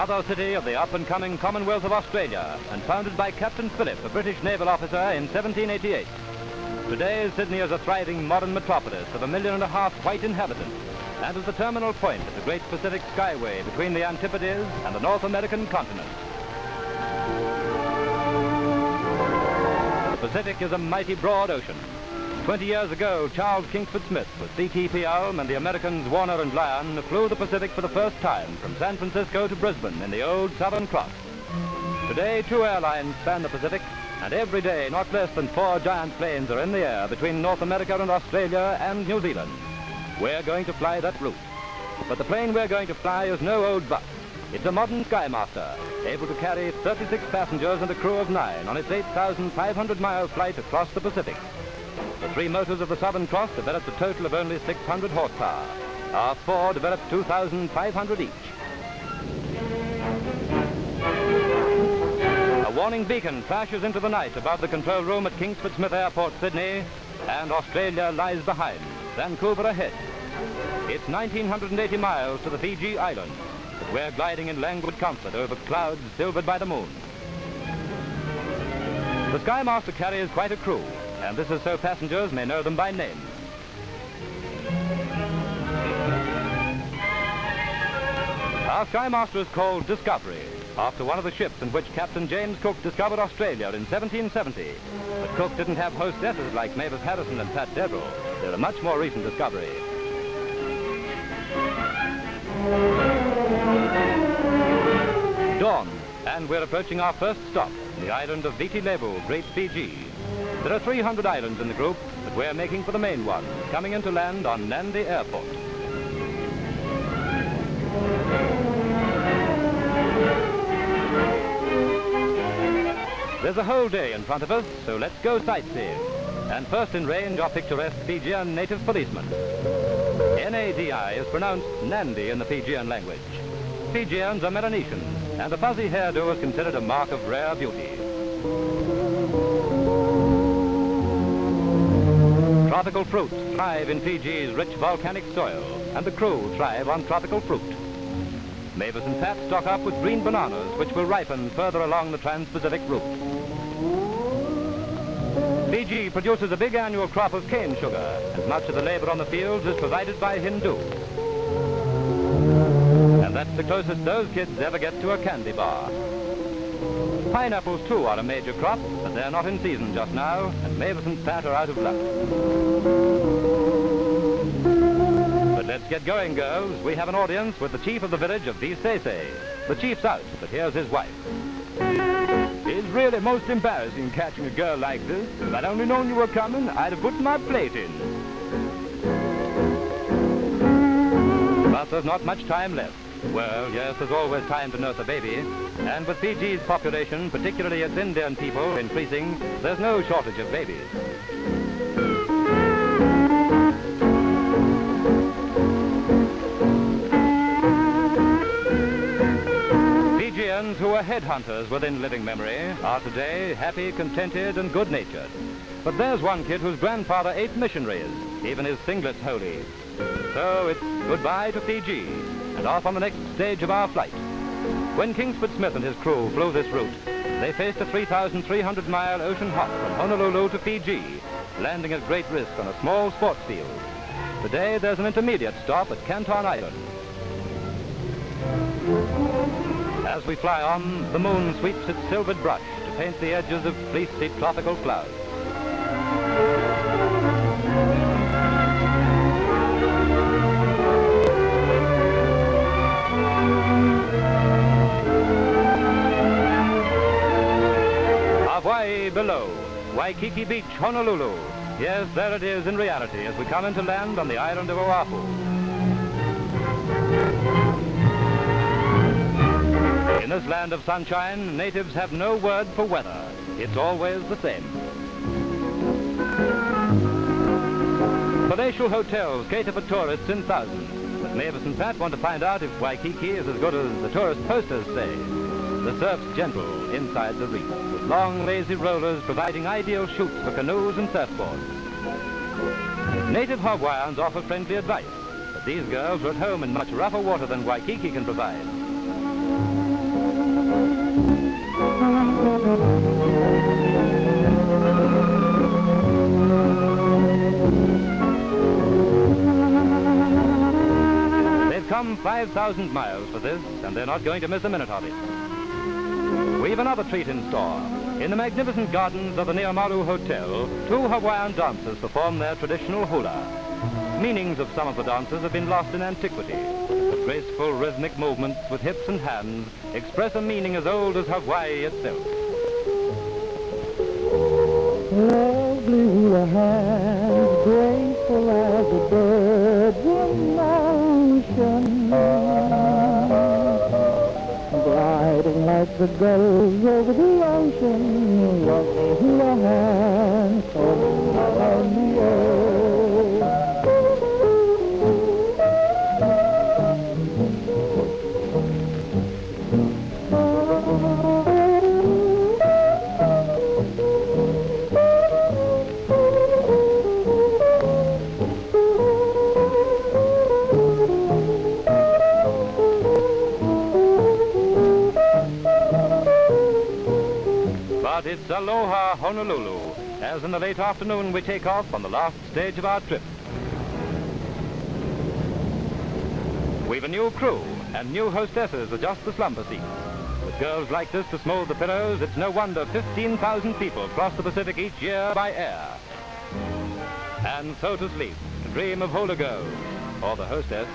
mother city of the up-and-coming Commonwealth of Australia, and founded by Captain Phillip, a British naval officer, in 1788. Today, Sydney is a thriving modern metropolis of 1.5 million white inhabitants, and is the terminal point of the great Pacific Skyway between the Antipodes and the North American continent. The Pacific is a mighty broad ocean. 20 years ago, Charles Kingsford Smith with CTP Elm and the Americans Warner and Lyon flew the Pacific for the first time from San Francisco to Brisbane in the old Southern Cross. Today, 2 airlines span the Pacific, and every day not less than 4 giant planes are in the air between North America and Australia and New Zealand. We're going to fly that route. But the plane we're going to fly is no old bus. It's a modern Skymaster, able to carry 36 passengers and a crew of 9 on its 8,500-mile flight across the Pacific. The 3 motors of the Southern Cross developed a total of only 600 horsepower. Our 4 developed 2,500 each. A warning beacon flashes into the night above the control room at Kingsford Smith Airport, Sydney, and Australia lies behind, Vancouver ahead. It's 1,980 miles to the Fiji Islands, but we're gliding in languid comfort over clouds silvered by the moon. The Skymaster carries quite a crew, and this is so passengers may know them by name. Our Skymaster is called Discovery, after one of the ships in which Captain James Cook discovered Australia in 1770. But Cook didn't have hostesses like Mavis Harrison and Pat Deverell. They're a much more recent discovery. Dawn, and we're approaching our first stop, the island of Viti Levu, Great Fiji. There are 300 islands in the group, but we're making for the main one, coming in to land on Nandi Airport. There's a whole day in front of us, so let's go sightseeing. And first in range are picturesque Fijian native policemen. N-A-D-I is pronounced Nandi in the Fijian language. Fijians are Melanesians, and the fuzzy hairdo is considered a mark of rare beauty. Tropical fruits thrive in Fiji's rich volcanic soil, and the crew thrive on tropical fruit. Mavis and Pat stock up with green bananas, which will ripen further along the Trans-Pacific route. Fiji produces a big annual crop of cane sugar, and much of the labor on the fields is provided by Hindu. And that's the closest those kids ever get to a candy bar. Pineapples, too, are a major crop, but they're not in season just now, and Mavis and Pat are out of luck. But let's get going, girls. We have an audience with the chief of the village of Visese. The chief's out, but here's his wife. It's really most embarrassing catching a girl like this. If I'd only known you were coming, I'd have put my plate in. But there's not much time left. Well, yes, there's always time to nurse a baby. And with Fiji's population, particularly its Indian people, increasing, there's no shortage of babies. Fijians who were headhunters within living memory are today happy, contented, and good-natured. But there's one kid whose grandfather ate missionaries, even his singlets holy. So it's goodbye to Fiji, and off on the next stage of our flight. When Kingsford Smith and his crew flew this route, they faced a 3,300-mile ocean hop from Honolulu to Fiji, landing at great risk on a small sports field. Today, there's an intermediate stop at Canton Island. As we fly on, the moon sweeps its silvered brush to paint the edges of fleecy tropical clouds. Hawaii below, Waikiki Beach, Honolulu. Yes, there it is in reality as we come into land on the island of Oahu. In this land of sunshine, natives have no word for weather. It's always the same. Palatial hotels cater for tourists in thousands, but Mavis and Pat want to find out if Waikiki is as good as the tourist posters say. The surf's gentle inside the reef, with long, lazy rollers providing ideal chutes for canoes and surfboards. Native Hawaiians offer friendly advice, but these girls are at home in much rougher water than Waikiki can provide. They've come 5,000 miles for this, and they're not going to miss a minute of it. We've another treat in store. In the magnificent gardens of the Neomaru Hotel, 2 Hawaiian dancers perform their traditional hula. Meanings of some of the dances have been lost in antiquity. The graceful rhythmic movements with hips and hands express a meaning as old as Hawaii itself. Lovely hula hands, graceful as a bird in motion, gliding like the gulls over the ocean. Lovely hula hands, floating around the earth. But it's aloha Honolulu, as in the late afternoon we take off on the last stage of our trip. We've a new crew, and new hostesses adjust the slumber seats. With girls like this to smooth the pillows, it's no wonder 15,000 people cross the Pacific each year by air. And so to sleep, to dream of hula girls, or the hostess.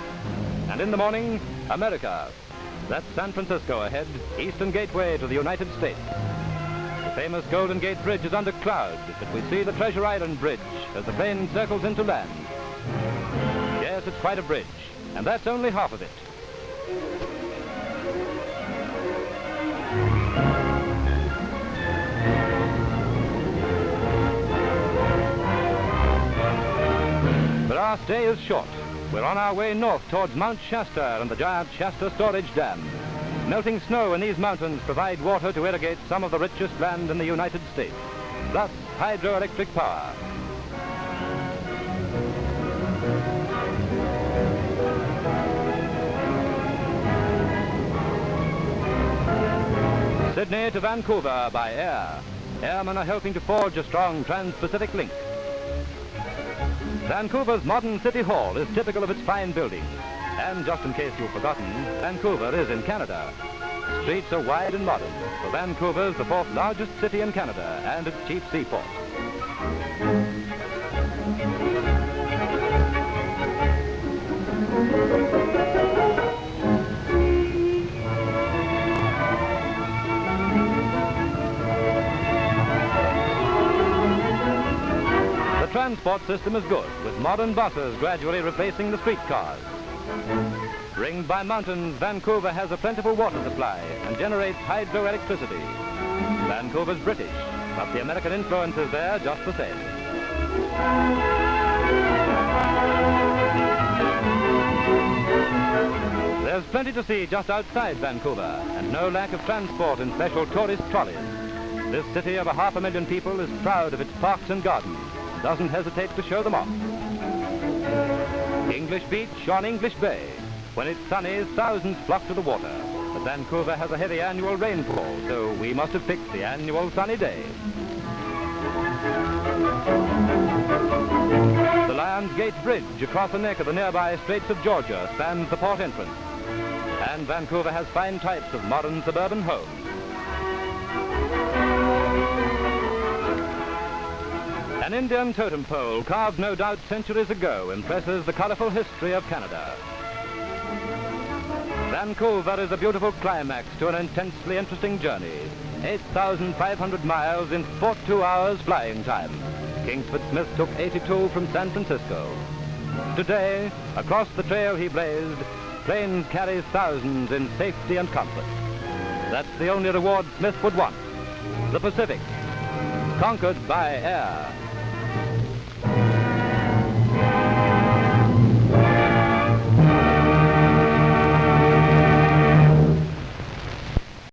And in the morning, America. That's San Francisco ahead, Eastern Gateway to the United States. The famous Golden Gate Bridge is under cloud, but we see the Treasure Island Bridge as the plane circles into land. Yes, it's quite a bridge, and that's only half of it. But our stay is short. We're on our way north towards Mount Shasta and the giant Shasta Storage Dam. Melting snow in these mountains provide water to irrigate some of the richest land in the United States, plus hydroelectric power. Sydney to Vancouver by air. Airmen are helping to forge a strong trans-Pacific link. Vancouver's modern city hall is typical of its fine buildings. And just in case you've forgotten, Vancouver is in Canada. Streets are wide and modern, for Vancouver is the 4th largest city in Canada and its chief seaport. The transport system is good, with modern buses gradually replacing the streetcars. Ringed by mountains, Vancouver has a plentiful water supply and generates hydroelectricity. Vancouver's British, but the American influence is there just the same. There's plenty to see just outside Vancouver, and no lack of transport in special tourist trolleys. This city of 500,000 people is proud of its parks and gardens, and doesn't hesitate to show them off. English Beach on English Bay. When it's sunny, thousands flock to the water. But Vancouver has a heavy annual rainfall, so we must have picked the annual sunny day. The Lions Gate Bridge across the neck of the nearby Straits of Georgia spans the port entrance. And Vancouver has fine types of modern suburban homes. An Indian totem pole, carved no doubt centuries ago, impresses the colorful history of Canada. Vancouver is a beautiful climax to an intensely interesting journey. 8,500 miles in 42 hours flying time. Kingsford Smith took 82 from San Francisco. Today, across the trail he blazed, planes carry thousands in safety and comfort. That's the only reward Smith would want. The Pacific, conquered by air.